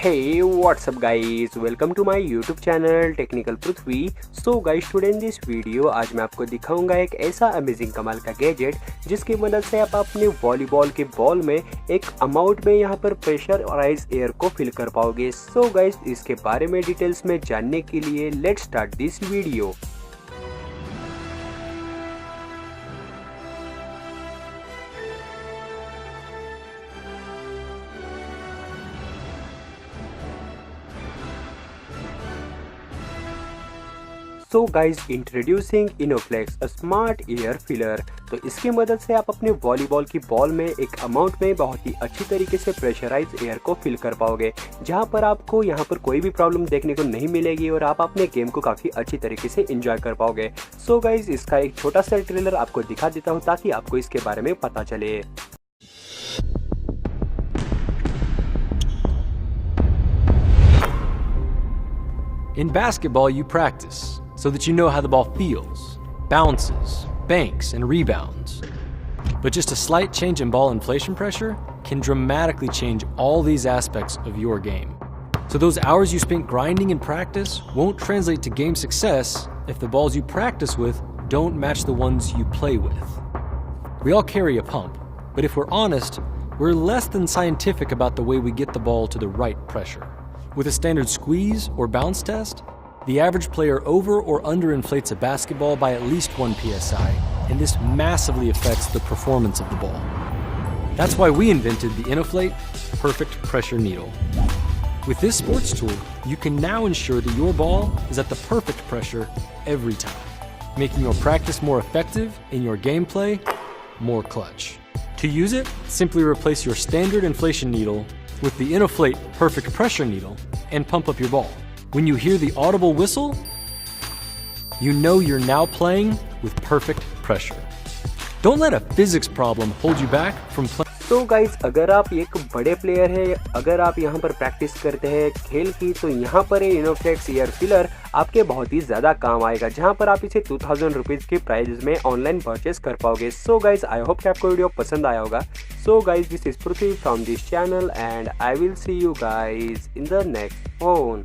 Hey, what's up guys, welcome to my YouTube channel technical Prithvi. So guys, today in this video आज मैं आपको दिखाऊंगा एक ऐसा अमेजिंग कमाल का गैजेट जिसकी मदद से आप अपने वॉलीबॉल के बॉल में एक अमाउंट में यहाँ पर प्रेशराइज एयर को फिल कर पाओगे। सो गाइस, इसके बारे में डिटेल्स में जानने के लिए let's start this video. So guys, introducing Inoflex a smart air filler. तो इसकी मदद से आप अपने वॉलीबॉल की बॉल में एक अमाउंट में बहुत ही अच्छी तरीके से प्रेशराइज एयर को फिल कर पाओगे, जहां पर आपको यहां पर कोई भी प्रॉब्लम देखने को नहीं मिलेगी और आप अपने गेम को काफ़ी अच्छी तरीके से एंजॉय कर पाओगे। सो गाइज, इसका एक छोटा सा ट्रेलर आपको दिखा देता हूँ ताकि आपको इसके बारे में पता चले। In basketball, you practice so that you know how the ball feels, bounces, banks, and rebounds. But just a slight change in ball inflation pressure can dramatically change all these aspects of your game. So those hours you spent grinding in practice won't translate to game success if the balls you practice with don't match the ones you play with. We all carry a pump, but if we're honest, we're less than scientific about the way we get the ball to the right pressure. With a standard squeeze or bounce test, the average player over or underinflates a basketball by at least 1 psi, and this massively affects the performance of the ball. That's why we invented the innoflate perfect pressure needle. With this sports tool, you can now ensure that your ball is at the perfect pressure every time, making your practice more effective and your gameplay more clutch. To use it, simply replace your standard inflation needle with the innoflate perfect pressure needle and pump up your ball. When you hear the audible whistle, you know you're now playing with perfect pressure. Don't let a physics problem hold you back from playing. तो guys, अगर आप एक बड़े player हैं, अगर आप यहाँ पर प्रैक्टिस करते हैं खेल की, तो यहाँ पर ये इनोफ्लेक्स एयर फिलर आपके बहुत ही ज़्यादा काम आएगा, जहाँ पर आप इसे 2000 रुपीज़ के प्राइस में ऑनलाइन परचेस कर पाओगे। सो गाइज, आई होप कि आपको वीडियो पसंद आया होगा। So guys, this is Prithvi from this channel and I will see you guys in the next phone.